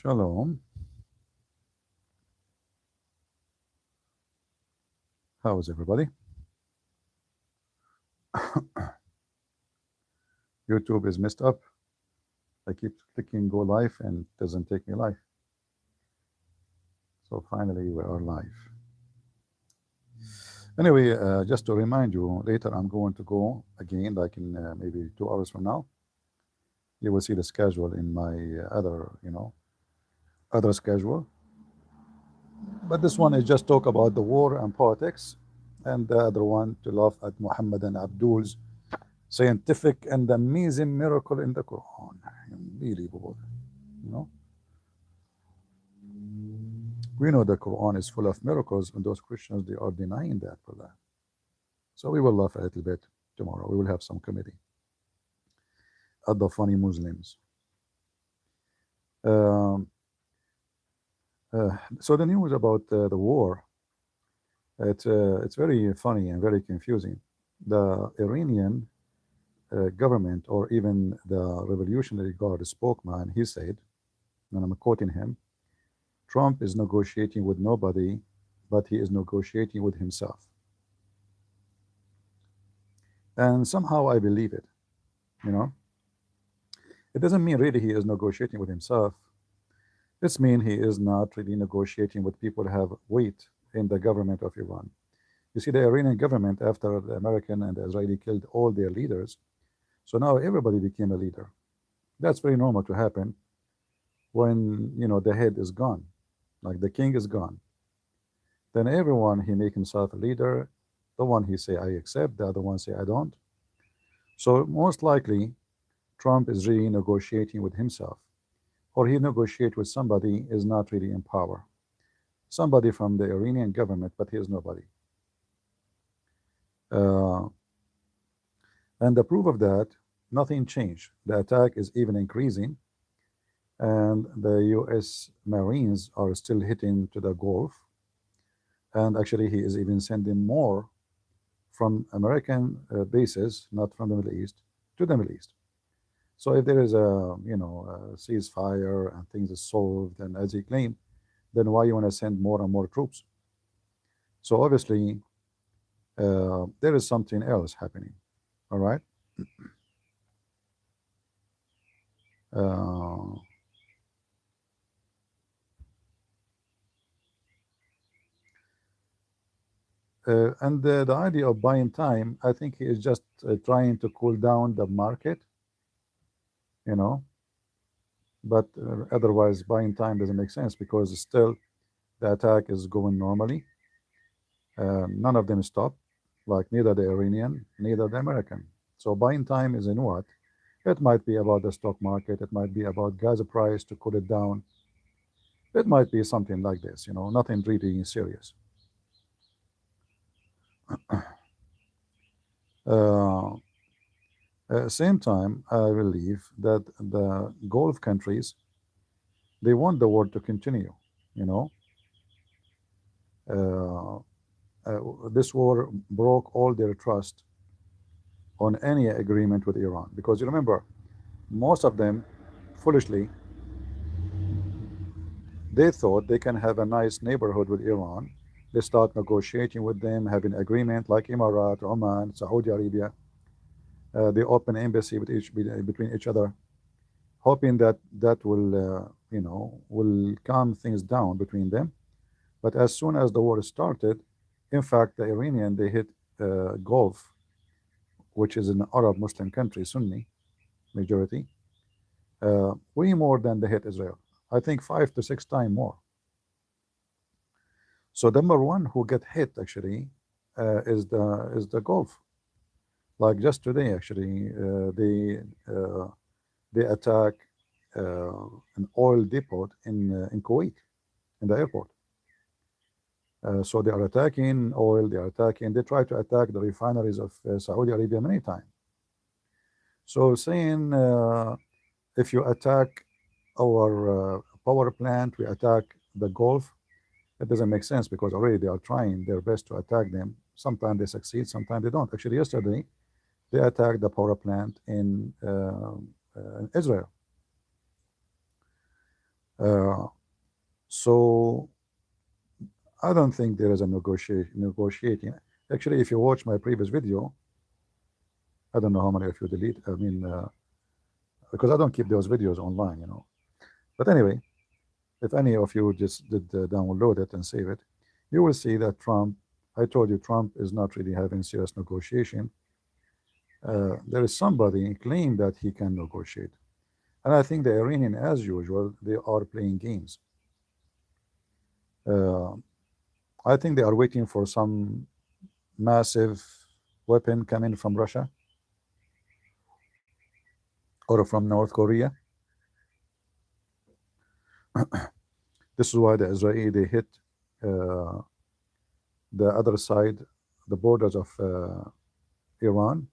Shalom. How is everybody? YouTube is messed up. I keep clicking go live and it doesn't take me live. So finally we are live. Anyway, just to remind you, later I'm going to go again, like in maybe 2 hours from now. You will see the schedule in my other, other schedule. But this one is just talk about the war and politics, and the other one to laugh at Muhammad and Abdul's scientific and amazing miracle in the Quran. Unbelievable, you know. We know the Quran is full of miracles, and those Christians, they are denying that for that. So we will laugh a little bit tomorrow. We will have some comedy at the funny Muslims. So the news about the war, it's very funny and very confusing. The Iranian government, or even the Revolutionary Guard spokesman, he said, and I'm quoting him, Trump is negotiating with nobody, but he is negotiating with himself. And somehow I believe it, you know. It doesn't mean really he is negotiating with himself. This means he is not really negotiating with people who have weight in the government of Iran. You see, the Iranian government, after the American and the Israeli killed all their leaders, so now everybody became a leader. That's very normal to happen when, you know, the head is gone, like the king is gone. Then everyone, he make himself a leader. The one he say, I accept, the other one say, I don't. So most likely, Trump is really negotiating with himself, or he negotiate with somebody is not really in power. Somebody from the Iranian government, but he is nobody. And the proof of that, nothing changed. The attack is even increasing, and the US Marines are still hitting to the Gulf. And actually, he is even sending more from American bases, not from the Middle East, to the Middle East. So if there is a, you know, a ceasefire and things are solved, and as he claimed, then why you want to send more and more troops? So obviously, there is something else happening. All right. And the idea of buying time, I think he is just trying to cool down the market, you know. But otherwise, buying time doesn't make sense, because still the attack is going normally. None of them stop, like neither the Iranian, neither the American. So buying time is in what? It might be about the stock market. It might be about gas price to cool it down. It might be something like this, you know, nothing really serious. Same time, I believe that the Gulf countries, they want the war to continue, you know. This war broke all their trust on any agreement with Iran, because you remember, most of them, foolishly, they thought they can have a nice neighborhood with Iran. They start negotiating with them, having agreement like Emirat, Oman, Saudi Arabia. They open embassy with between each other, hoping that that will, you know, will calm things down between them. But as soon as the war started, in fact, the Iranian, they hit Gulf, which is an Arab Muslim country, Sunni majority, way more than they hit Israel. I think 5 to 6 times more. So number one who get hit actually is the Gulf. Like just today, actually, they attack an oil depot in Kuwait, in the airport. So they are attacking oil. They are attacking. They try to attack the refineries of Saudi Arabia many times. So saying if you attack our power plant, we attack the Gulf, it doesn't make sense, because already they are trying their best to attack them. Sometimes they succeed, sometimes they don't. Actually, yesterday they attacked the power plant in Israel. Uh, so I don't think there is a negotiating. Actually, if you watch my previous video, I don't know how many of you delete. I mean, because I don't keep those videos online, you know. But anyway, if any of you just did download it and save it, you will see that Trump. I told you Trump is not really having serious negotiation. There is somebody claim that he can negotiate, and I think the Iranian, as usual, they are playing games. Uh, I think they are waiting for some massive weapon coming from Russia or from North Korea. This is why the Israeli they hit uh, the other side, the borders of Iran,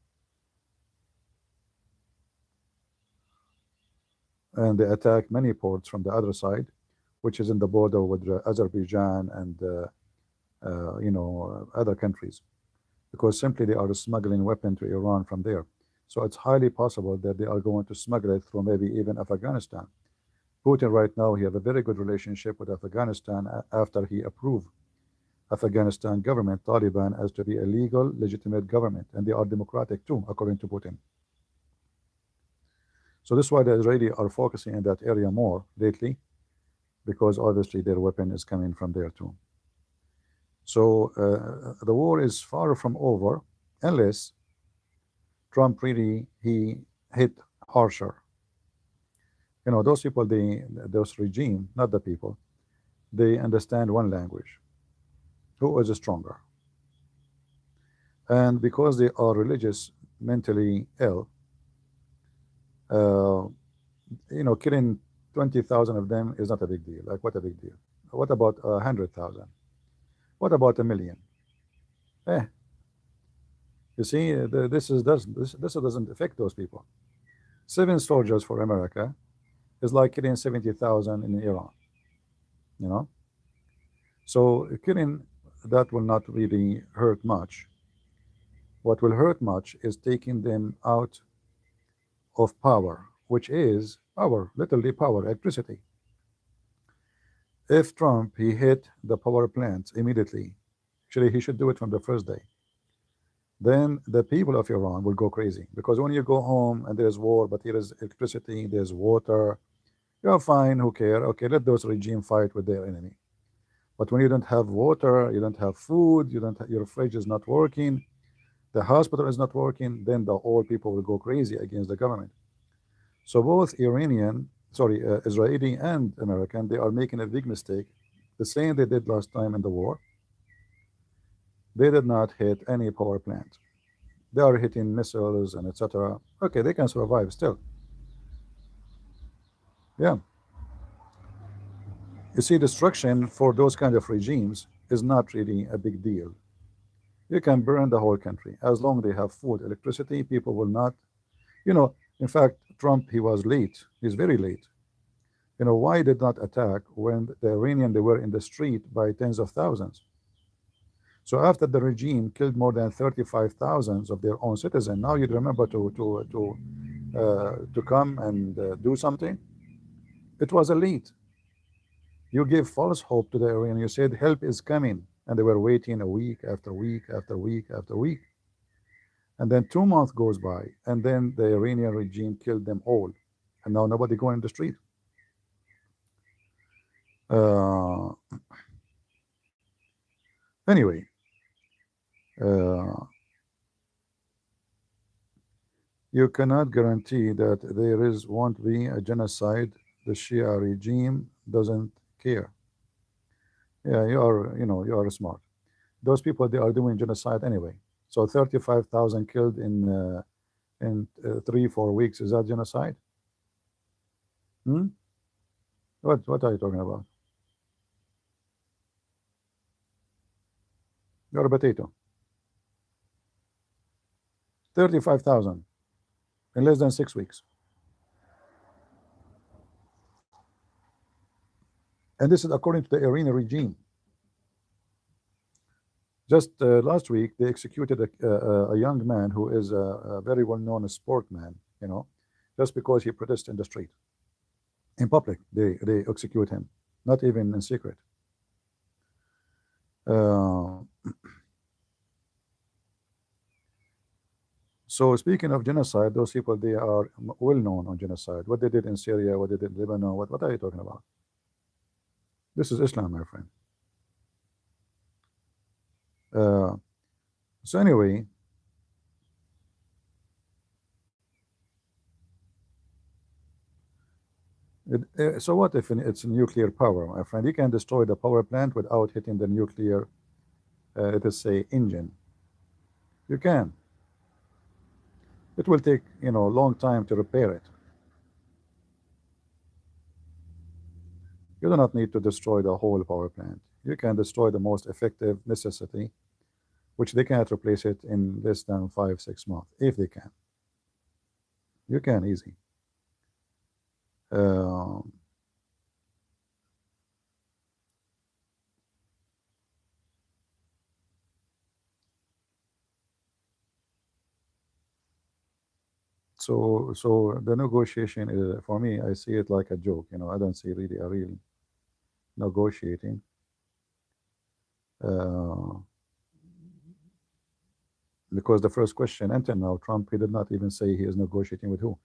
and they attack many ports from the other side, which is in the border with Azerbaijan and other countries, because simply they are smuggling weapon to Iran from there. So it's highly possible that they are going to smuggle it through maybe even Afghanistan. Putin right now, he have a very good relationship with Afghanistan after he approved Afghanistan government, Taliban, as to be a legal, legitimate government, and they are democratic too, according to Putin. So this is why the Israelis are focusing in that area more lately, because obviously their weapon is coming from there too. So the war is far from over, unless Trump really he hit harsher. You know, those people, those regime, not the people, they understand one language. Who is stronger? And because they are religious, mentally ill, killing 20,000 of them is not a big deal. Like, what a big deal? What about 100,000? What about a million? You see, this doesn't affect those people. 7 soldiers for America is like killing 70,000 in Iran. You know, so killing that will not really hurt much. What will hurt much is taking them out of power, which is power, literally power, electricity. If Trump he hit the power plants immediately, actually he should do it from the first day, then the people of Iran will go crazy, because when you go home and there's war, but here is electricity, there's water, you're fine, who care? Okay, let those regime fight with their enemy. But when you don't have water, you don't have food, you don't have, your fridge is not working, the hospital is not working, then the whole people will go crazy against the government. So both Israeli and American, they are making a big mistake, the same they did last time in the war. They did not hit any power plant. They are hitting missiles and etc. Okay, they can survive still. Yeah. You see, destruction for those kind of regimes is not really a big deal. You can burn the whole country as long as they have food, electricity. People will not, in fact, Trump, he was late. He's very late. Why did not attack when the Iranian, they were in the street by tens of thousands? So after the regime killed more than 35,000 of their own citizens, now you remember to come and do something. It was late. You gave false hope to the Iranian. You said help is coming, and they were waiting a week after week after week after week. And then 2 months goes by, and then the Iranian regime killed them all, and now nobody going in the street. Anyway, you cannot guarantee that there won't be a genocide. The Shia regime doesn't care. Yeah, you are smart. Those people, they are doing genocide anyway. So 35,000 killed in 3-4 weeks, is that genocide? What are you talking about? You're a potato. 35,000 in less than 6 weeks. And this is according to the Iranian regime. Just last week, they executed a young man who is a very well-known sportman, just because he protested in the street. in public. They execute him, not even in secret. Uh, so speaking of genocide, those people, they are well known on genocide. What they did in Syria, what they did in Lebanon, what are you talking about? This is Islam, my friend. Uh, so anyway, so what if it's a nuclear power, my friend? You can destroy the power plant without hitting the nuclear, let us say, engine. You can. It will take, a long time to repair it. You do not need to destroy the whole power plant. You can destroy the most effective necessity, which they cannot replace it in less than 5-6 months, if they can. You can easy. Um, so the negotiation is, for me, I see it like a joke. I don't see really a real negotiating. Uh, because the first question, until now, Trump, he did not even say he is negotiating with who.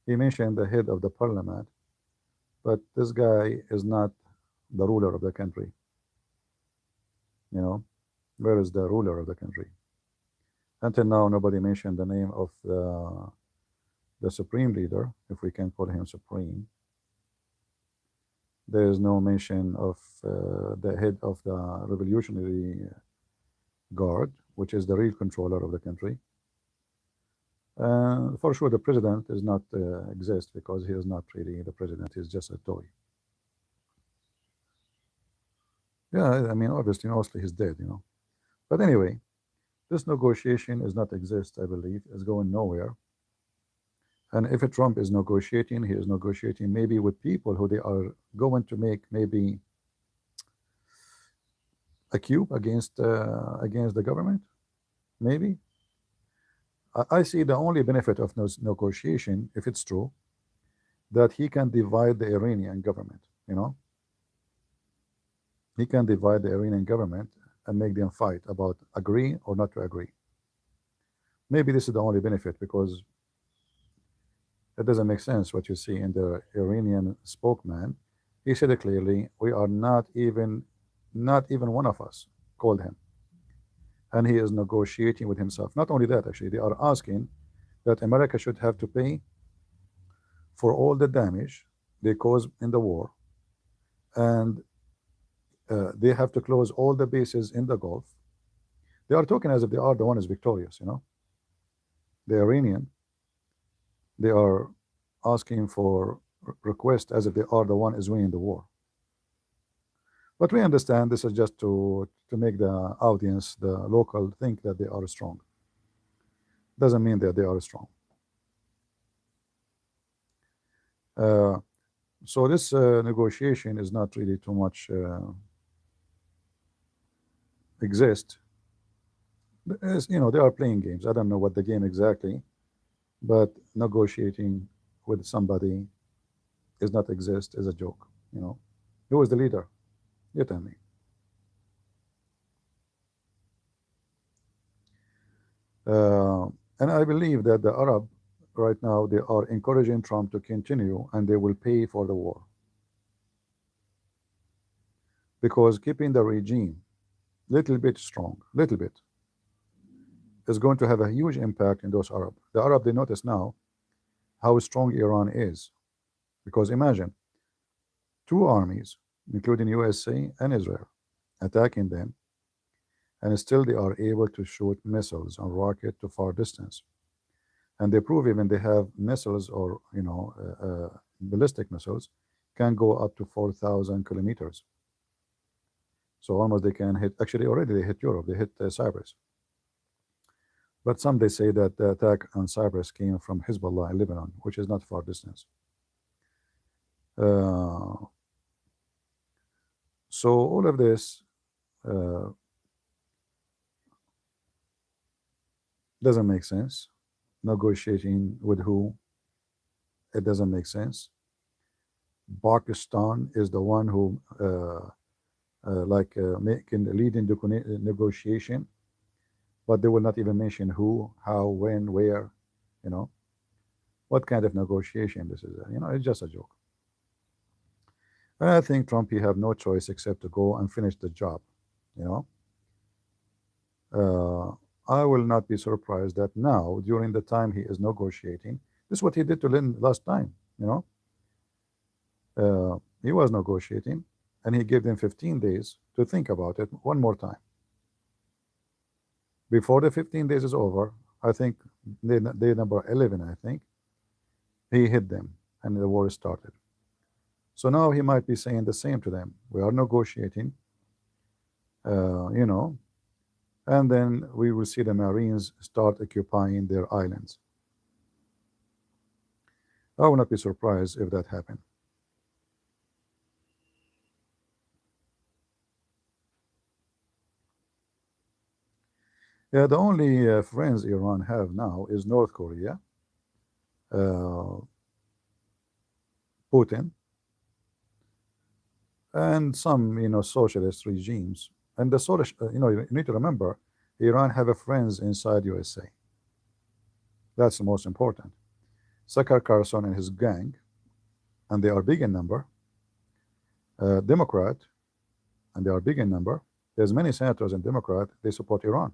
He mentioned the head of the parliament, but this guy is not the ruler of the country. Where is the ruler of the country? Until now, nobody mentioned the name of the supreme leader, if we can call him supreme. There is no mention of the head of the Revolutionary Guard, which is the real controller of the country. For sure, the president does not exist, because he is not really the president. He's just a toy. Yeah, I mean, obviously, mostly he's dead, But anyway, this negotiation is not exist, I believe. It's going nowhere. And if Trump is negotiating, he is negotiating maybe with people who they are going to make maybe a coup against the government. Maybe. I see the only benefit of negotiation, if it's true, that he can divide the Iranian government. He can divide the Iranian government and make them fight about agree or not to agree. Maybe this is the only benefit, because it doesn't make sense what you see in the Iranian spokesman. He said it clearly. We are not even one of us called him, and he is negotiating with himself. Not only that, actually, they are asking that America should have to pay for all the damage they caused in the war, and they have to close all the bases in the Gulf. They are talking as if they are the one is victorious. The Iranian, they are asking for request as if they are the one is winning the war. But we understand this is just to make the audience, the local, think that they are strong. Doesn't mean that they are strong. So this negotiation is not really too much exist. As, they are playing games. I don't know what the game exactly, but negotiating with somebody is not exist, is a joke. Who is the leader? You tell me. And I believe that the Arab right now, they are encouraging Trump to continue, and they will pay for the war, because keeping the regime little bit strong, little bit, is going to have a huge impact in those Arab. The Arab, they notice now how strong Iran is, because imagine two armies, including USA and Israel, attacking them, and still they are able to shoot missiles and rocket to far distance. And they prove even they have missiles, or ballistic missiles, can go up to 4,000 kilometers. So almost they can hit. Actually, already they hit Europe. They hit Cyprus. But some, they say that the attack on Cyprus came from Hezbollah in Lebanon, which is not far distance. So all of this doesn't make sense. Negotiating with who? It doesn't make sense. Pakistan is the one who making the leading negotiation, but they will not even mention who, how, when, where. You know what kind of negotiation this is? It's just a joke. And I think Trump, he have no choice except to go and finish the job. You know, uh, I will not be surprised that now, during the time he is negotiating, this is what he did to Lynn last time. He was negotiating, and he gave them 15 days to think about it one more time. Before the 15 days is over, I think day number 11, I think, he hit them, and the war started. So now he might be saying the same to them. We are negotiating, and then we will see the Marines start occupying their islands. I will not be surprised if that happened. Yeah, the only friends Iran have now is North Korea, uh, Putin, and some socialist regimes. And the socialist, you need to remember, Iran have a friends inside USA. That's the most important. Tucker Carlson and his gang, and they are big in number. Democrat, and they are big in number. There's many senators and Democrat, they support Iran.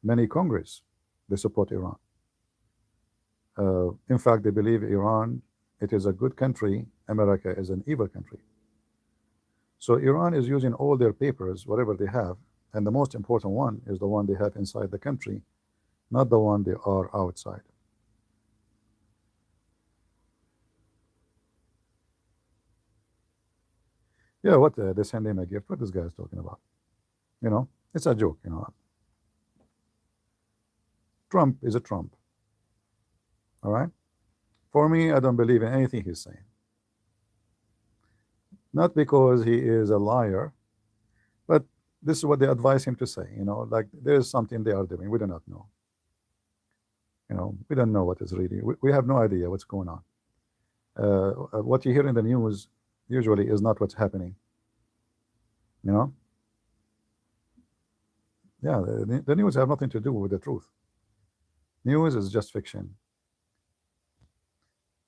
Many Congress, they support Iran. In fact, they believe Iran, it is a good country. America is an evil country. So Iran is using all their papers, whatever they have, and the most important one is the one they have inside the country, not the one they are outside. Yeah, what they send him a gift? What this guy is talking about? It's a joke. Trump is a Trump. All right. For me, I don't believe in anything he's saying. Not because he is a liar, but this is what they advise him to say. Like there's something they are doing. We do not know. We don't know what is really. We have no idea what's going on. What you hear in the news usually is not what's happening. Yeah, the news have nothing to do with the truth. News is just fiction.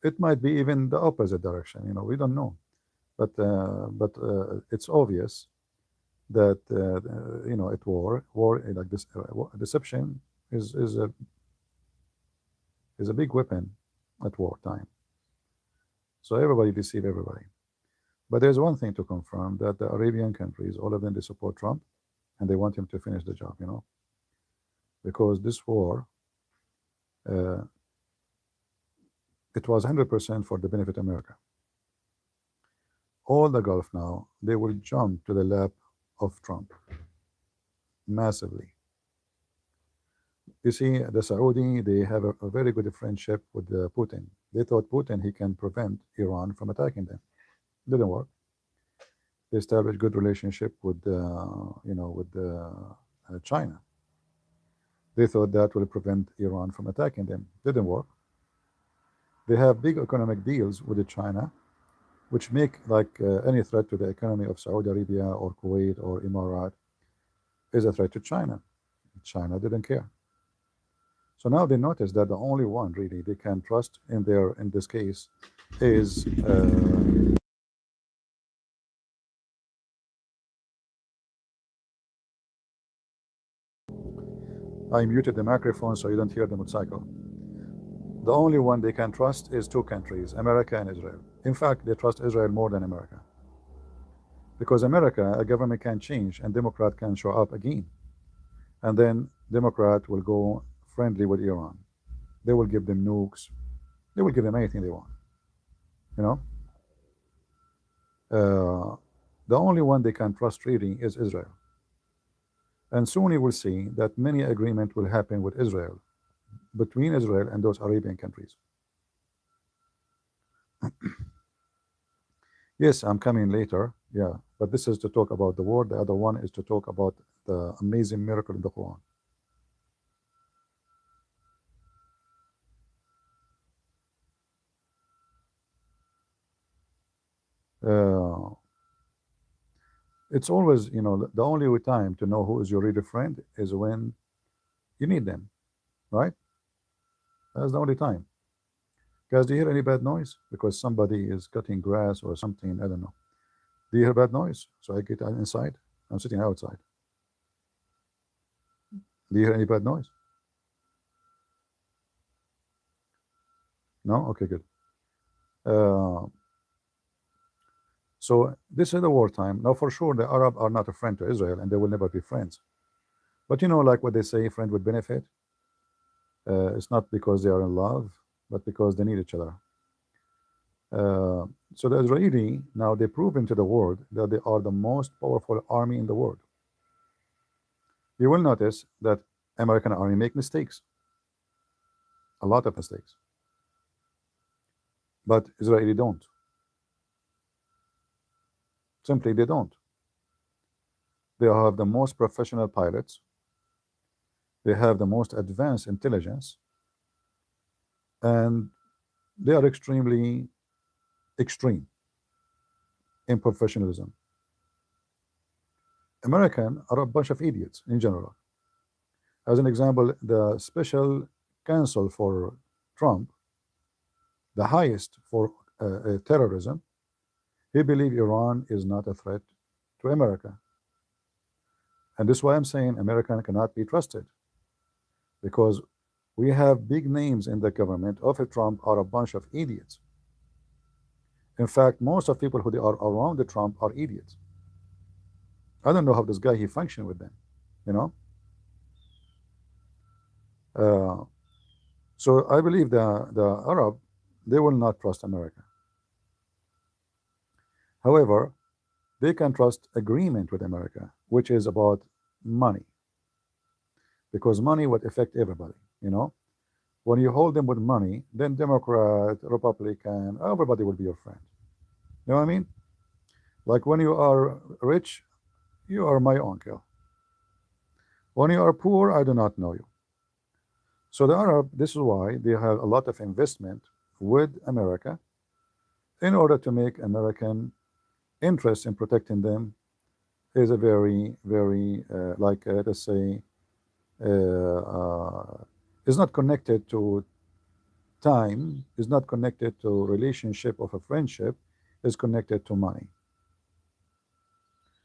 It might be even the opposite direction. We don't know, but it's obvious that at war like this, deception is a big weapon at wartime. So everybody deceive everybody. But there's one thing to confirm, that the Arabian countries, all of them, they support Trump, and they want him to finish the job. Because this war, it was 100% for the benefit of America. All the Gulf now, they will jump to the lap of Trump massively. You see, the Saudi, they have a very good friendship with Putin. They thought Putin, he can prevent Iran from attacking them. Didn't work. They established good relationship with China. They thought that will prevent Iran from attacking them. Didn't work. They have big economic deals with China, which make like any threat to the economy of Saudi Arabia or Kuwait or Emirat is a threat to China. China didn't care. So now they notice that the only one really they can trust in this case is I muted the microphone so you don't hear the motorcycle. The only one they can trust is two countries, America and Israel. In fact, they trust Israel more than America. Because America, a government can change and Democrat can show up again. And then Democrat will go friendly with Iran. They will give them nukes. They will give them anything they want. The only one they can trust really is Israel. And soon you will see that many agreement will happen with Israel, between Israel and those Arabian countries. Yes, I'm coming later. Yeah, but this is to talk about the war. The other one is to talk about the amazing miracle in the Quran. Uh, it's always, you know, the only time to know who is your real friend is when you need them, right? That's the only time. Guys, do you hear any bad noise? Because somebody is cutting grass or something. I don't know. Do you hear bad noise? So I get inside. I'm sitting outside. Do you hear any bad noise? No? Okay, good. Uh, so this is the wartime. Now, for sure, the Arab are not a friend to Israel, and they will never be friends. But you know, like what they say, friend with benefit. It's not because they are in love, but because they need each other. So the Israeli now they proven to the world that they are the most powerful army in the world. You will notice that American army make mistakes, a lot of mistakes, but Israeli don't. Simply, they don't. They have the most professional pilots. They have the most advanced intelligence, and they are extremely extreme in professionalism. American are a bunch of idiots in general. As an example, the special counsel for Trump, the highest for terrorism, he believes Iran is not a threat to America. And this is why I'm saying America cannot be trusted, because we have big names in the government of Trump are a bunch of idiots. In fact, most of people who are around the Trump are idiots. I don't know how this guy he functioned with them, you know. So I believe the Arab, they will not trust America. However, they can trust agreement with America, which is about money, because money would affect everybody, you know. When you hold them with money, then Democrat, Republican, everybody will be your friend. You know what I mean? Like when you are rich, you are my uncle. When you are poor, I do not know you. So the Arab, this is why they have a lot of investment with America in order to make American interest in protecting them is a very, very, let's say, is not connected to time, is not connected to relationship of a friendship, is connected to money.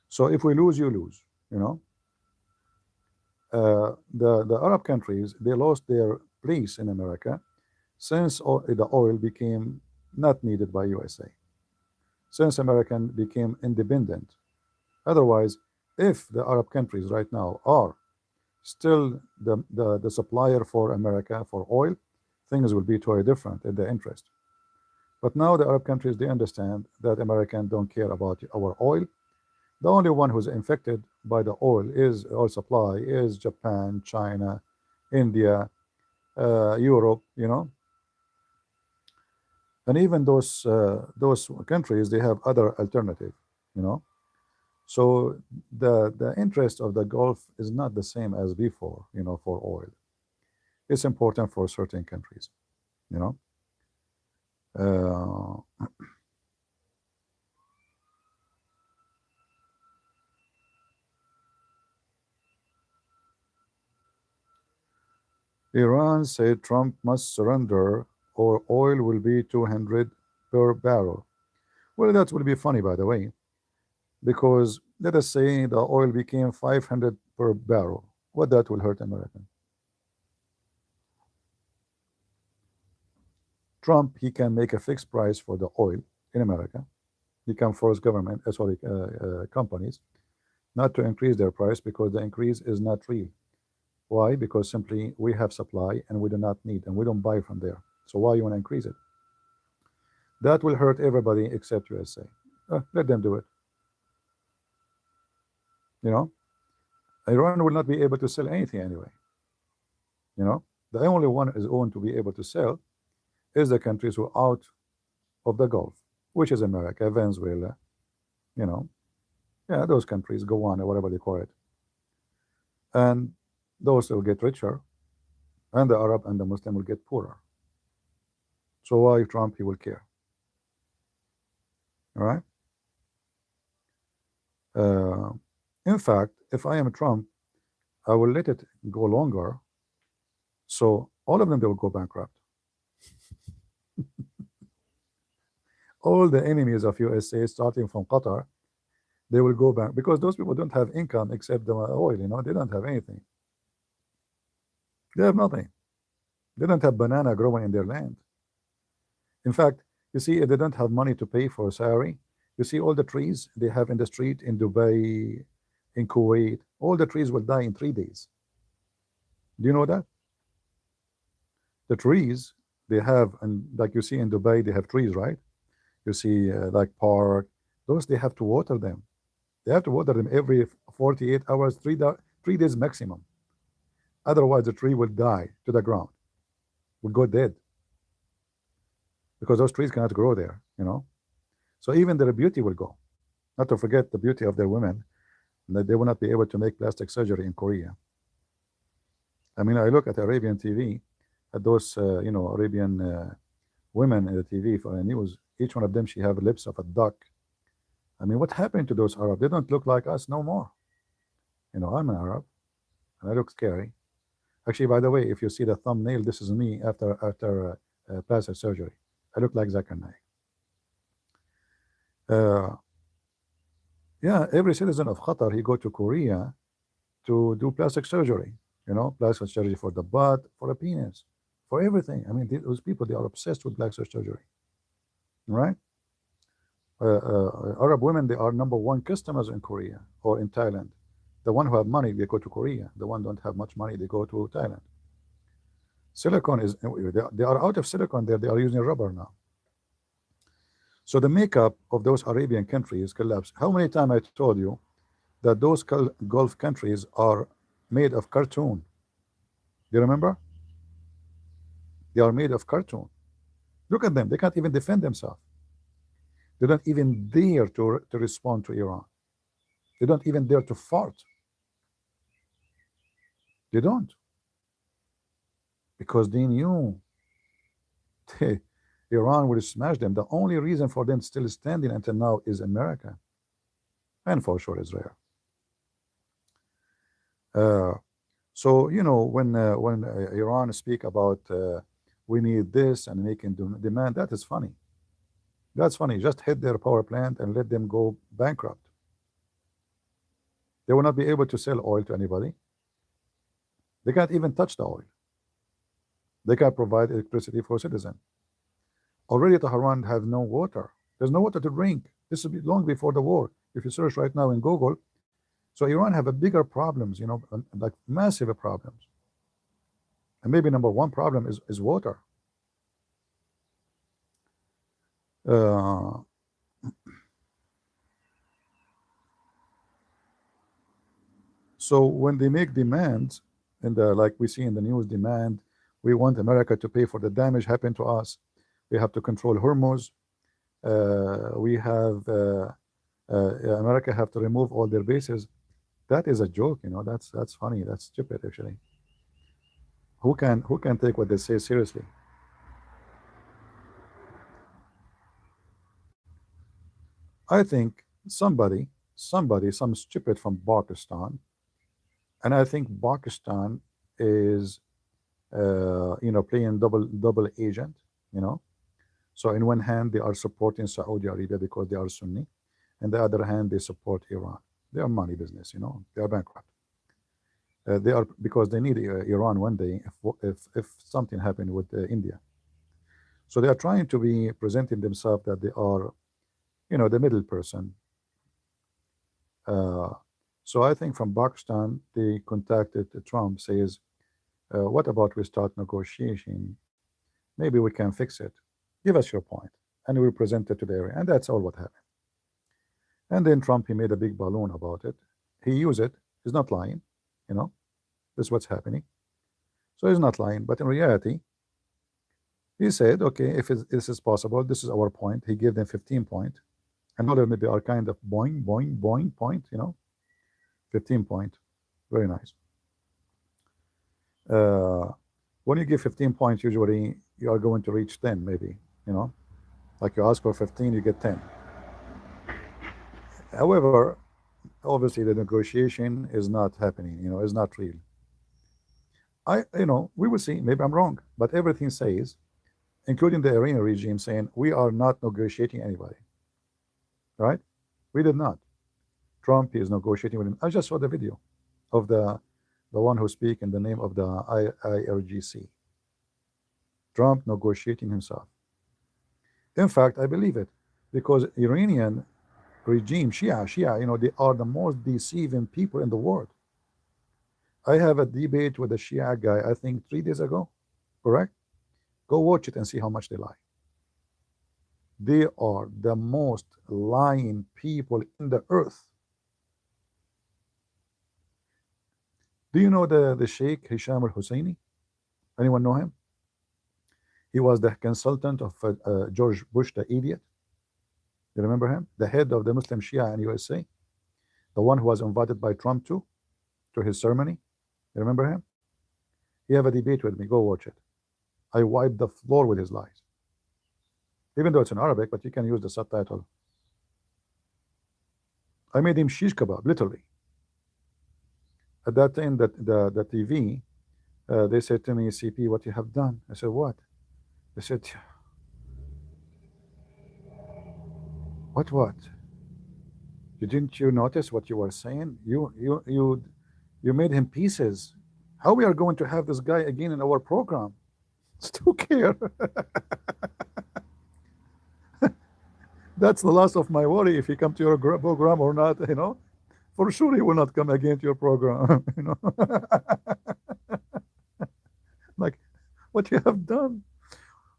So if we lose, you lose, you know. The Arab countries, they lost their place in America since the oil became not needed by USA, since American became independent. Otherwise, if the Arab countries right now are still the supplier for America for oil, things will be totally different in their interest. But now the Arab countries, they understand that Americans don't care about our oil. The only one who's infected by the oil supply is Japan, China, India, Europe, you know. And even those countries, they have other alternative, you know. So the interest of the Gulf is not the same as before, you know, for oil. It's important for certain countries, you know. Iran said Trump must surrender or oil will be 200 per barrel. Well, that will be funny, by the way, because let us say the oil became 500 per barrel. What that will hurt American? Trump, he can make a fixed price for the oil in America. He can force government, companies, not to increase their price because the increase is not real. Why? Because simply we have supply and we do not need and we don't buy from there. So why you want to increase it? That will hurt everybody except USA. Let them do it. You know, Iran will not be able to sell anything anyway. You know, the only one is going to be able to sell is the countries who are out of the Gulf, which is America, Venezuela, you know, yeah, those countries, go on, or whatever they call it. And those will get richer, and the Arab and the Muslim will get poorer. So why Trump, he will care? All right? Uh, in fact, if I am Trump, I will let it go longer, so all of them they will go bankrupt. All the enemies of USA, starting from Qatar, they will go back because those people don't have income except the oil. You know, they don't have anything. They have nothing. They don't have banana growing in their land. In fact, you see, if they don't have money to pay for a salary, you see all the trees they have in the street in Dubai, in Kuwait, all the trees will die in 3 days. Do you know that? The trees they have, and like you see in Dubai, they have trees, right? You see, like park, those they have to water them. They have to water them every 48 hours, 3 days maximum. Otherwise, the tree will die to the ground, will go dead because those trees cannot grow there, you know. So even their beauty will go. Not to forget the beauty of their women, that they will not be able to make plastic surgery in Korea. I mean, I look at Arabian TV, at those, Arabian women in the TV for the news. Each one of them, she have lips of a duck. I mean, what happened to those Arabs? They don't look like us no more. You know, I'm an Arab, and I look scary. Actually, by the way, if you see the thumbnail, this is me after plastic surgery. I look like Zakir Naik. Yeah, every citizen of Qatar, he go to Korea to do plastic surgery. You know, plastic surgery for the butt, for the penis, for everything. I mean, those people, they are obsessed with plastic surgery, right? Arab women, they are #1 customers in Korea or in Thailand. The one who have money, they go to Korea. The one don't have much money, they go to Thailand. Silicone is, they are out of silicone there. They are using rubber now. So the makeup of those Arabian countries collapse. How many times I told you that those Gulf countries are made of cartoon? Do you remember? They are made of cartoon. Look at them. They can't even defend themselves. They don't even dare to respond to Iran. They don't even dare to fart. They don't. Because they knew Iran would smash them. The only reason for them still standing until now is America. And for sure Israel. So, you know, when Iran speak about we need this and making demand, that is funny. That's funny. Just hit their power plant and let them go bankrupt. They will not be able to sell oil to anybody. They can't even touch the oil. They can't provide electricity for citizens. Already Tehran have no water. There's no water to drink. This will be long before the war. If you search right now in Google, so Iran have a bigger problems, you know, like massive problems. And maybe #1 problem is water. So when they make demands, and like we see in the news, demand, we want America to pay for the damage happened to us. We have to control Hormuz. We have America have to remove all their bases. That is a joke, you know. That's funny. That's stupid, actually. Who can take what they say seriously? I think some stupid from Pakistan, and I think Pakistan is playing double agent, you know. So in one hand they are supporting Saudi Arabia because they are Sunni, and the other hand they support Iran. They are money business, you know. They are bankrupt. They are because they need Iran one day if something happened with India. So they are trying to be presenting themselves that they are, you know, the middle person. Uh, so I think from Pakistan they contacted Trump, says, what about we start negotiation? Maybe we can fix it. Give us your point, and we present it to the area, and that's all what happened. And then Trump, he made a big balloon about it. He used it. He's not lying, you know. This is what's happening. So he's not lying, but in reality, he said, okay, if this is possible, this is our point. He gave them 15 points. And all of them, they are kind of boing, boing, boing point, you know, 15 point. Very nice. When you give 15 points, usually you are going to reach 10, maybe, you know, like you ask for 15, you get 10. However, obviously the negotiation is not happening, you know, is not real. We will see, maybe I'm wrong, but everything says, including the Iranian regime, saying we are not negotiating anybody, right? We did not. Trump is negotiating with him. I just saw the video of the one who speak in the name of the IRGC. Trump negotiating himself. In fact, I believe it, because Iranian regime, Shia, they are the most deceiving people in the world. I have a debate with a Shia guy, I think 3 days ago, correct? Go watch it and see how much they lie. They are the most lying people in the earth. Do you know the Sheikh Hisham al-Husseini? Anyone know him? He was the consultant of George Bush, the idiot. You remember him? The head of the Muslim Shia in USA, the one who was invited by Trump to his ceremony. You remember him? He have a debate with me. Go watch it. I wiped the floor with his lies. Even though it's in Arabic, but you can use the subtitle. I made him shish kebab, literally. At that time, the TV, they said to me, CP, what you have done? I said, what? They said, what? Didn't you notice what you were saying? You made him pieces. How we are going to have this guy again in our program? Still care. That's the last of my worry, if he come to your program or not, For sure he will not come again to your program, Like, what you have done?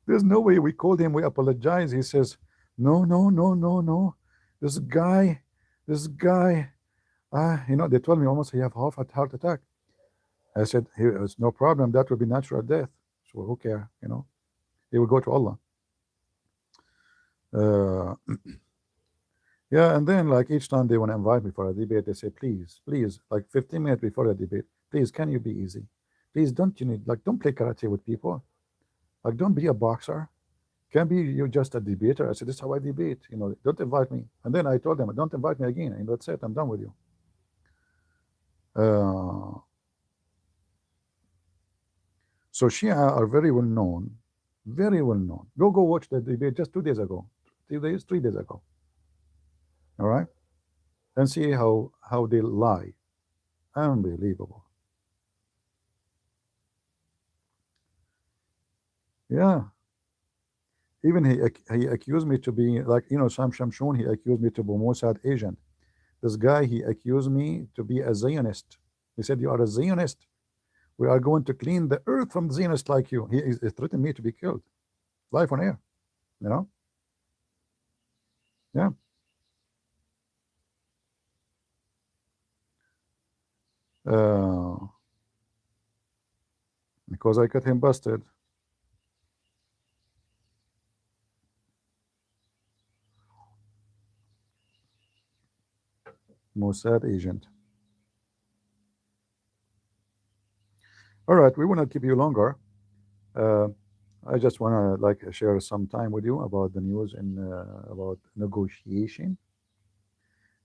There's no way. We called him, we apologize. He says, no. This guy, they told me almost he have half a heart attack. I said, it's no problem. That will be natural death. So who care, He will go to Allah. Yeah, and then like each time they want to invite me for a debate, they say, please, like 15 minutes before the debate, please, can you be easy? Please, don't play karate with people. Like, don't be a boxer. Can be you just a debater. I said, this is how I debate. Don't invite me. And then I told them, don't invite me again. And that's it. I'm done with you. So Shia are very well known. Very well known. Go watch the debate just 2 days ago. 3 days ago. All right? And see how they lie. Unbelievable. Yeah. Even he accused me to be like, Sam Shamshon, he accused me to be Mossad agent. This guy, he accused me to be a Zionist. He said, you are a Zionist. We are going to clean the earth from Zionists like you. He threatened me to be killed. Live on air. Yeah. Because I got him busted. Mossad agent. All right, we will not keep you longer. I just want to share some time with you about the news and about negotiation.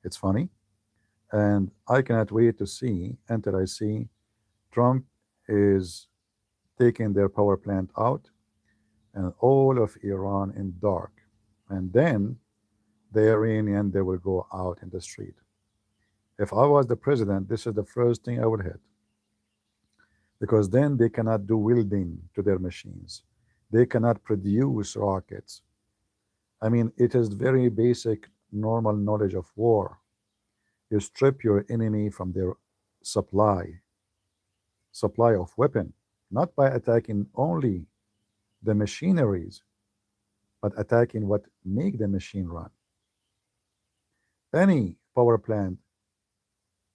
It's funny, and I cannot wait to see until I see Trump is taking their power plant out and all of Iran in dark, and then the Iranian, they will go out in the street. If I was the president, this is the first thing I would hit, because then they cannot do welding to their machines. They cannot produce rockets. I mean, it is very basic, normal knowledge of war. You strip your enemy from their supply of weapon, not by attacking only the machineries, but attacking what make the machine run. Any power plant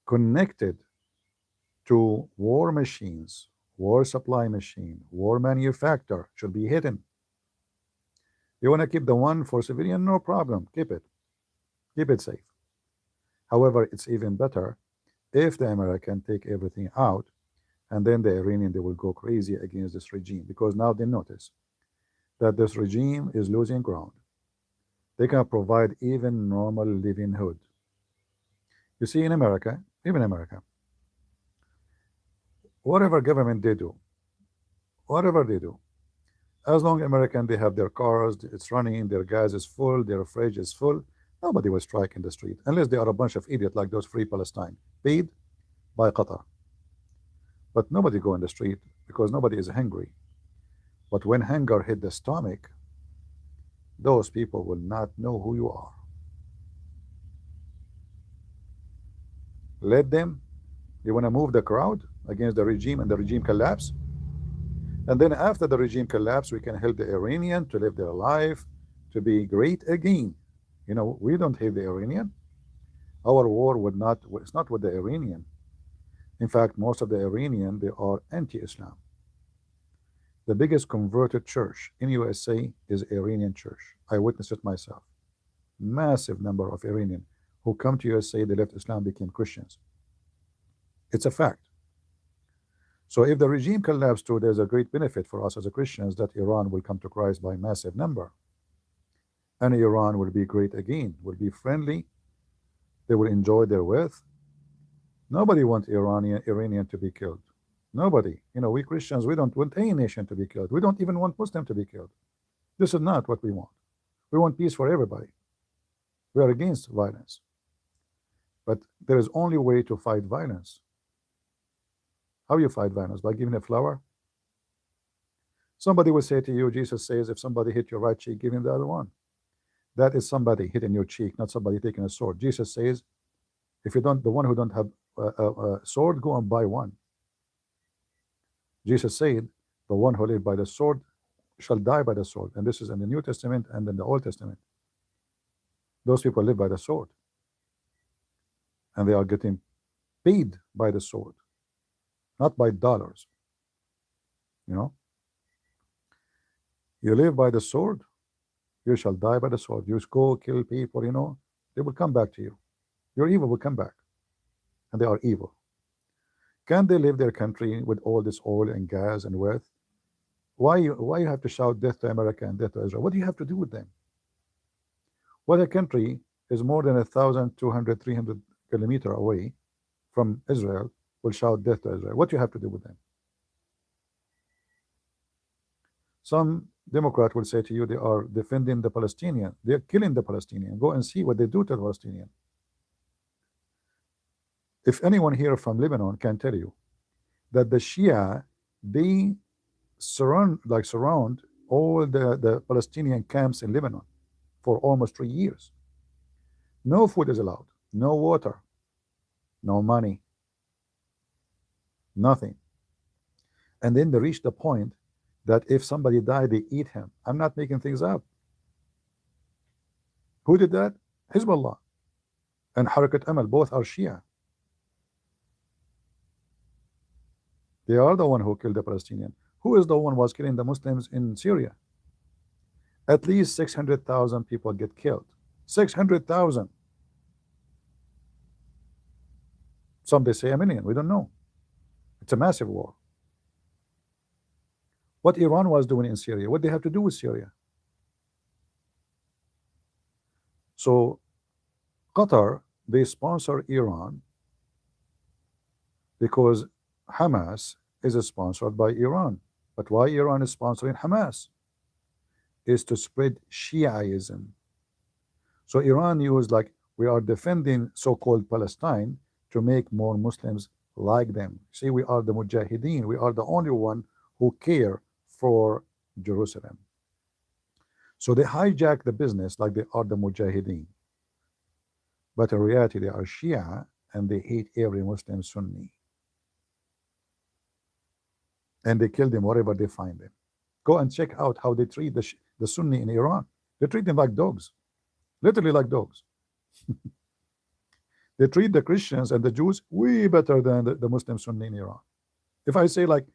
connected to war machines, war supply machine, war manufacturer should be hidden. You want to keep the one for civilian, no problem, keep it safe. However, it's even better if the American take everything out, and then the Iranian, they will go crazy against this regime, because now they notice that this regime is losing ground. They can provide even normal livelihood. You see, in America, even America, whatever government they do, whatever they do, as long American they have their cars, it's running, their gas is full, their fridge is full, nobody will strike in the street unless they are a bunch of idiots like those Free Palestine paid by Qatar. But nobody go in the street because nobody is hungry. But when hunger hit the stomach, those people will not know who you are. Let them. You want to move the crowd against the regime and the regime collapse, and then after the regime collapse we can help the Iranian to live their life, to be great again. You know, we don't hate the Iranian. Our war would not, it's not with the Iranian. In fact, most of the Iranian, they are anti-Islam. The biggest converted church in USA is Iranian church. I witnessed it myself. Massive number of Iranian who come to USA, they left Islam, became Christians. It's a fact. So if the regime collapsed too, there's a great benefit for us as a Christians that Iran will come to Christ by massive number. And Iran will be great again, will be friendly. They will enjoy their wealth. Nobody wants Iranian to be killed. Nobody. You know, we Christians, we don't want any nation to be killed. We don't even want Muslim to be killed. This is not what we want. We want peace for everybody. We are against violence. But there is only way to fight violence. How you fight violence? By giving a flower? Somebody will say to you, Jesus says, if somebody hit your right cheek, give him the other one. That is somebody hitting your cheek, not somebody taking a sword. Jesus says, if you don't, the one who don't have a sword, go and buy one. Jesus said, the one who lives by the sword shall die by the sword. And this is in the New Testament and in the Old Testament. Those people live by the sword. And they are getting paid by the sword, not by dollars. You know, you live by the sword, you shall die by the sword. You go kill people, you know, they will come back to you. Your evil will come back. And they are evil. Can they live their country with all this oil and gas and wealth? Why you have to shout death to America and death to Israel? What do you have to do with them? What a country is more than 1,200, 300 kilometers away from Israel will shout death to Israel? What do you have to do with them? Some Democrat will say to you they are defending the Palestinian. They are killing the Palestinian. Go and see what they do to the Palestinian. If anyone here from Lebanon can tell you that the Shia, they surround all the Palestinian camps in Lebanon for almost 3 years. No food is allowed, no water, no money, nothing. And then they reach the point that if somebody died, they eat him. I'm not making things up. Who did that? Hezbollah and Harakat Amal, both are Shia. They are the one who killed the Palestinian. Who is the one who was killing the Muslims in Syria? At least 600,000 people get killed. 600,000. Some they say 1 million. We don't know. It's a massive war. What Iran was doing in Syria, what they have to do with Syria? So Qatar, they sponsor Iran because Hamas is sponsored by Iran. But why Iran is sponsoring Hamas? Is to spread Shiaism. So Iran used, like, we are defending so-called Palestine to make more Muslims like them. See, we are the Mujahideen. We are the only one who care for Jerusalem. So they hijack the business like they are the Mujahideen. But in reality, they are Shia and they hate every Muslim Sunni. And they kill them wherever they find them. Go and check out how they treat the Sunni in Iran. They treat them like dogs, literally like dogs. They treat the Christians and the Jews way better than the Muslim Sunni in Iran. If I say like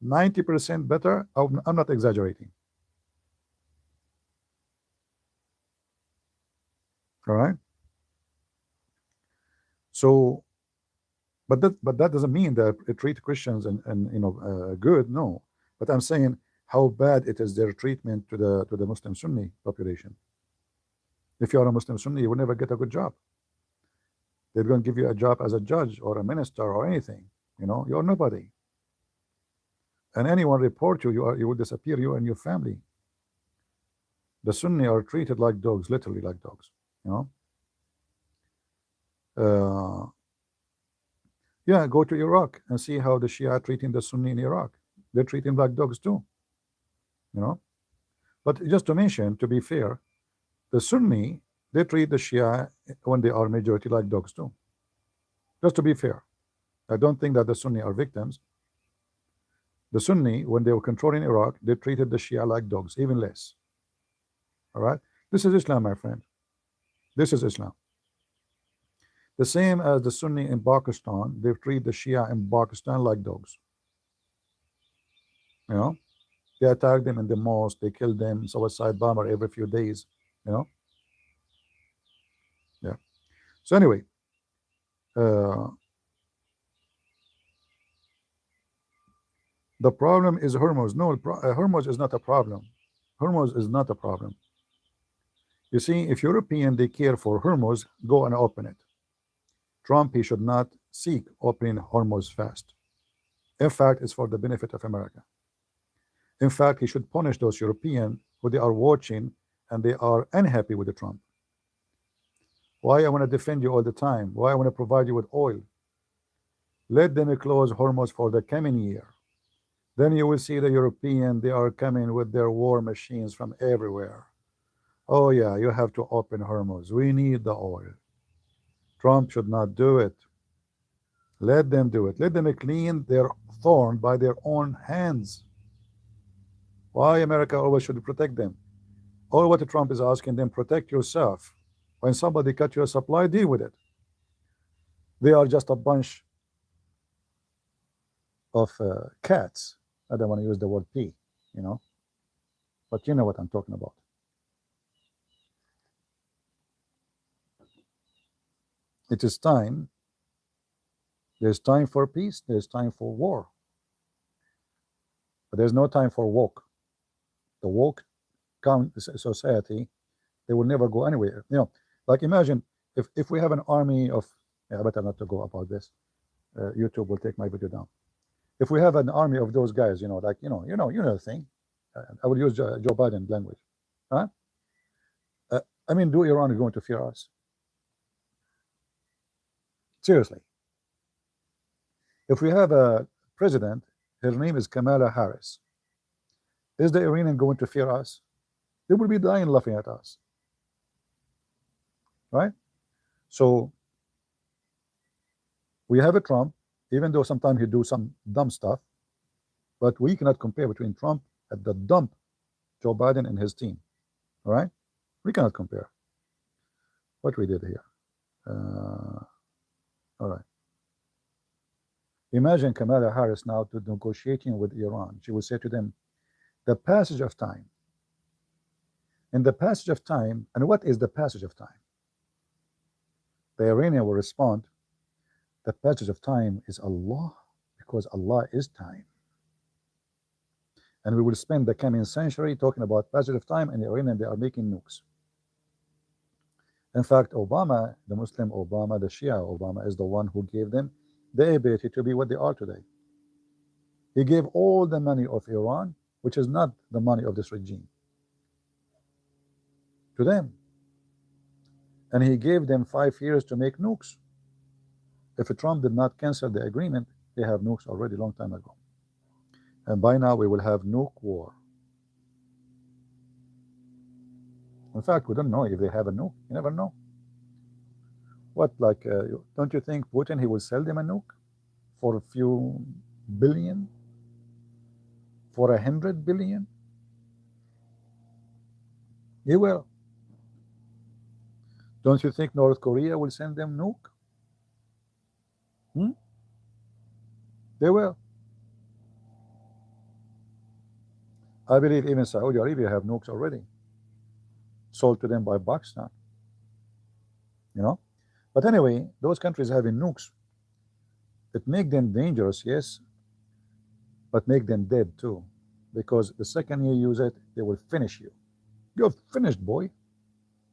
90% better, I'm not exaggerating. All right. So, but that doesn't mean that it treat Christians and you know good. No, but I'm saying how bad it is their treatment to the Muslim Sunni population. If you are a Muslim Sunni, you will never get a good job. They're going to give you a job as a judge or a minister or anything. You know, you're nobody. And anyone report you, you will disappear, you and your family. The Sunni are treated like dogs, literally like dogs. You know. Yeah, go to Iraq and see how the Shia are treating the Sunni in Iraq. They're treating like dogs too. You know. But just to mention, to be fair, the Sunni, they treat the Shia when they are majority like dogs too. Just to be fair, I don't think that the Sunni are victims. The Sunni, when they were controlling Iraq, they treated the Shia like dogs, even less. All right, this is Islam, my friend. This is Islam. The same as the Sunni in Pakistan, they treat the Shia in Pakistan like dogs. You know, they attack them in the mosque, they kill them, suicide bomber every few days. You know. Yeah. So anyway, the problem is Hormuz. No, Hormuz is not a problem. Hormuz is not a problem. You see, if European they care for Hormuz, go and open it. Trump, he should not seek opening Hormuz fast. In fact, it's for the benefit of America. In fact, he should punish those Europeans who they are watching and they are unhappy with the Trump. Why I want to defend you all the time? Why I want to provide you with oil? Let them close Hormuz for the coming year. Then you will see the European, they are coming with their war machines from everywhere. Oh yeah, you have to open Hormuz. We need the oil. Trump should not do it. Let them do it. Let them clean their thorn by their own hands. Why America always should protect them? All what Trump is asking them, protect yourself. When somebody cut your supply, deal with it. They are just a bunch of cats. I don't want to use the word P, you know, but you know what I'm talking about. It is time. There's time for peace. There's time for war. But there's no time for woke. The woke society, they will never go anywhere. You know, like imagine if we have an army of, yeah, better not to go about this. YouTube will take my video down. If we have an army of those guys, you know, like you know the thing. I will use Joe Biden language, huh? I mean, do Iran going to fear us? Seriously. If we have a president, her name is Kamala Harris, is the Iranian going to fear us? They will be dying laughing at us, right? So we have a Trump, even though sometimes he do some dumb stuff, but we cannot compare between Trump and the dump Joe Biden and his team. All right, we cannot compare what we did here. All right. Imagine Kamala Harris now to negotiating with Iran. She will say to them, the passage of time. In the passage of time, and what is the passage of time? The Iranian will respond, the passage of time is Allah, because Allah is time. And we will spend the coming century talking about passage of time, and the Iranian, they are making nukes. In fact, Obama, the Muslim Obama, the Shia Obama, is the one who gave them the ability to be what they are today. He gave all the money of Iran, which is not the money of this regime, to them. And he gave them 5 years to make nukes. If Trump did not cancel the agreement, they have nukes already long time ago. And by now we will have nuke war. In fact, we don't know if they have a nuke. You never know. What, like, don't you think Putin, he will sell them a nuke for a few billion? For 100 billion? He will. Don't you think North Korea will send them nuke? They will. I believe even Saudi Arabia have nukes already, sold to them by Pakistan. You know? But anyway, those countries having nukes, it make them dangerous, yes, but make them dead too. Because the second you use it, they will finish you. You're finished, boy.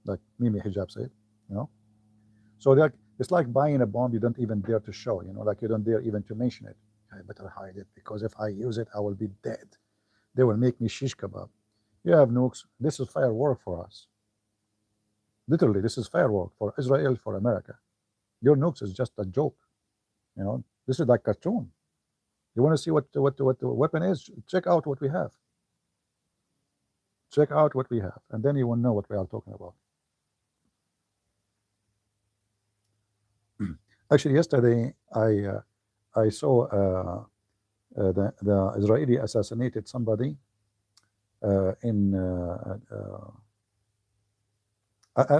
Like Mimi Hijab said, you know. So It's like buying a bomb you don't even dare to show, you know, like you don't dare even to mention it. I better hide it because if I use it, I will be dead. They will make me shish kebab. You have nukes. This is firework for us. Literally, this is firework for Israel, for America. Your nukes is just a joke. You know, this is like cartoon. You want to see what the weapon is? Check out what we have. Check out what we have, and then you will know what we are talking about. Actually, yesterday I saw the Israeli assassinated somebody in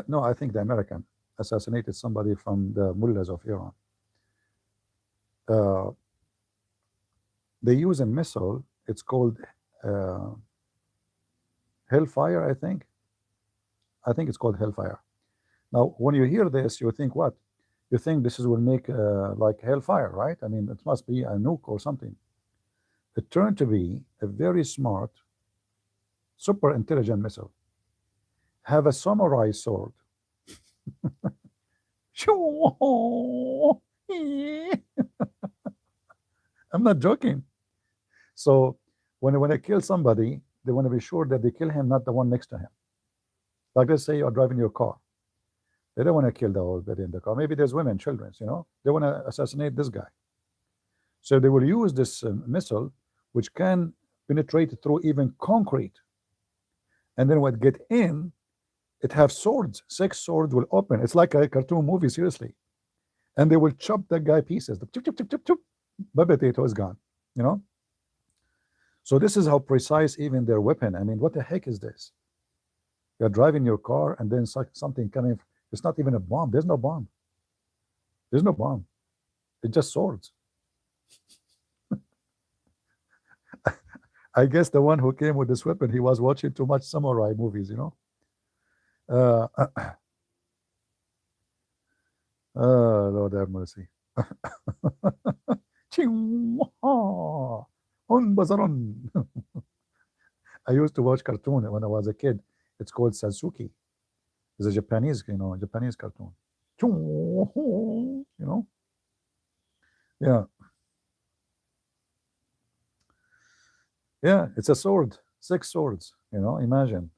no, I think the American assassinated somebody from the mullahs of Iran. They use a missile. It's called Hellfire, I think. I think it's called Hellfire. Now, when you hear this, you think what? You think this is will make like Hellfire, right? I mean, it must be a nuke or something. It turned to be a very smart, super intelligent missile. Have a samurai sword. I'm not joking. So when they kill somebody, they want to be sure that they kill him, not the one next to him. Like let's say you are driving your car. They don't want to kill the old lady in the car. Maybe there's women, children, you know. They want to assassinate this guy. So they will use this missile, which can penetrate through even concrete. And then when it get in, it have swords. 6 swords will open. It's like a cartoon movie, seriously. And they will chop that guy pieces. The chop, chop, chop, chop, chop. Potato is gone, you know. So this is how precise even their weapon. I mean, what the heck is this? You're driving your car and then something coming. It's not even a bomb. There's no bomb. There's no bomb. It's just swords. I guess the one who came with this weapon, he was watching too much samurai movies, you know. Lord have mercy. I used to watch cartoon when I was a kid. It's called Sasuke. It's a Japanese, you know, Japanese cartoon. You know, yeah, yeah. It's a sword, 6 swords. You know, imagine.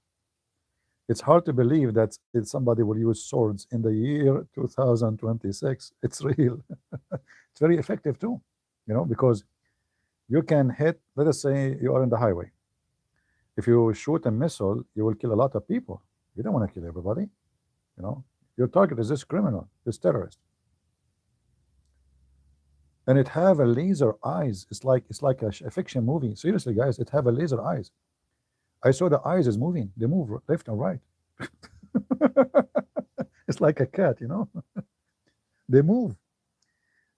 It's hard to believe that somebody will use swords in the year 2026. It's real. It's very effective too, you know, because you can hit. Let us say you are in the highway. If you shoot a missile, you will kill a lot of people. You don't want to kill everybody, you know. Your target is this criminal, this terrorist, and it have a laser eyes. It's like a fiction movie. Seriously, guys, it have a laser eyes. I saw the eyes is moving. They move left and right. It's like a cat, you know. They move.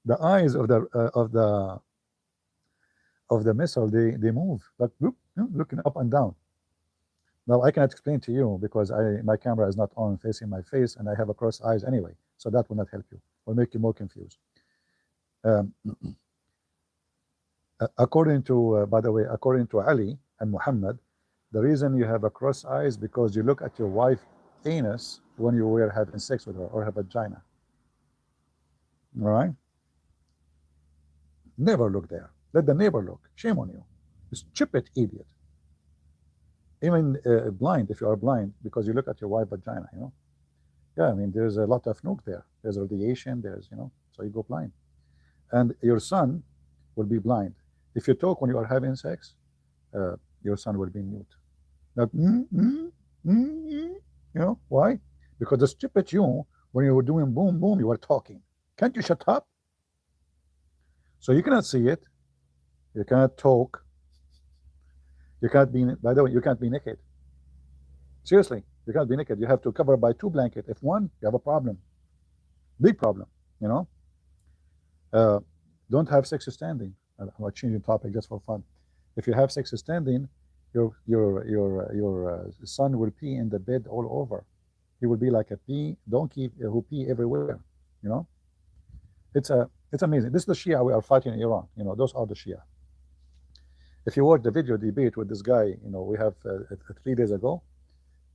The eyes of the missile, they move like whoop, looking up and down. Now I cannot explain to you because my camera is not on facing my face and I have a cross eyes anyway, so that will not help you. Will make you more confused. According to, by the way, according to Ali and Muhammad, the reason you have a cross eyes because you look at your wife anus when you were having sex with her or her vagina. All right? Never look there. Let the neighbor look. Shame on you. You stupid idiot. Even blind, if you are blind, because you look at your wife vagina, you know. Yeah, I mean, there's a lot of nuke there. There's radiation, there's, you know, so you go blind. And your son will be blind. If you talk when you are having sex, your son will be mute. Like, you know, why? Because the stupid you, when you were doing boom, boom, you were talking. Can't you shut up? So you cannot see it. You cannot talk. You can't be, by the way, you can't be naked. Seriously, you can't be naked. You have to cover by 2 blankets. If one, you have a problem. Big problem, you know. Don't have sex standing. I'm changing topic just for fun. If you have sex standing, your son will pee in the bed all over. He will be like a donkey who pee everywhere, you know. It's amazing. This is the Shia we are fighting in Iran. You know, those are the Shia. If you watch the video debate with this guy, you know, we have 3 days ago,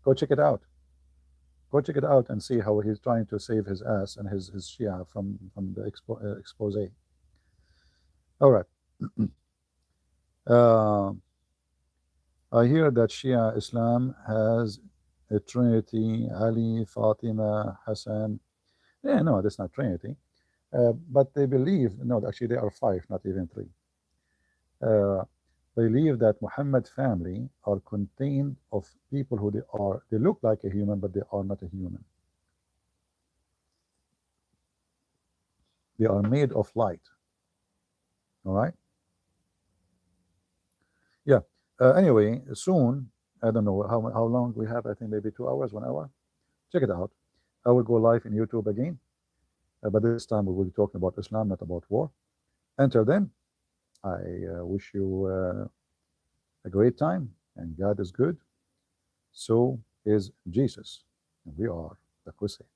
go check it out. Go check it out and see how he's trying to save his ass and his Shia from the expose. All right. I hear that Shia Islam has a Trinity: Ali, Fatima, Hassan. Yeah, no, that's not Trinity. But they believe, no, actually they are five, not even three. Believe that Muhammad family are contained of people who they look like a human, but they are not a human. They are made of light. All right. Yeah. Anyway, soon, I don't know how long we have. I think maybe 2 hours, 1 hour. Check it out. I will go live in YouTube again, but this time we will be talking about Islam, not about war. Until then, I wish you a great time, and God is good. So is Jesus, and we are the Crusade.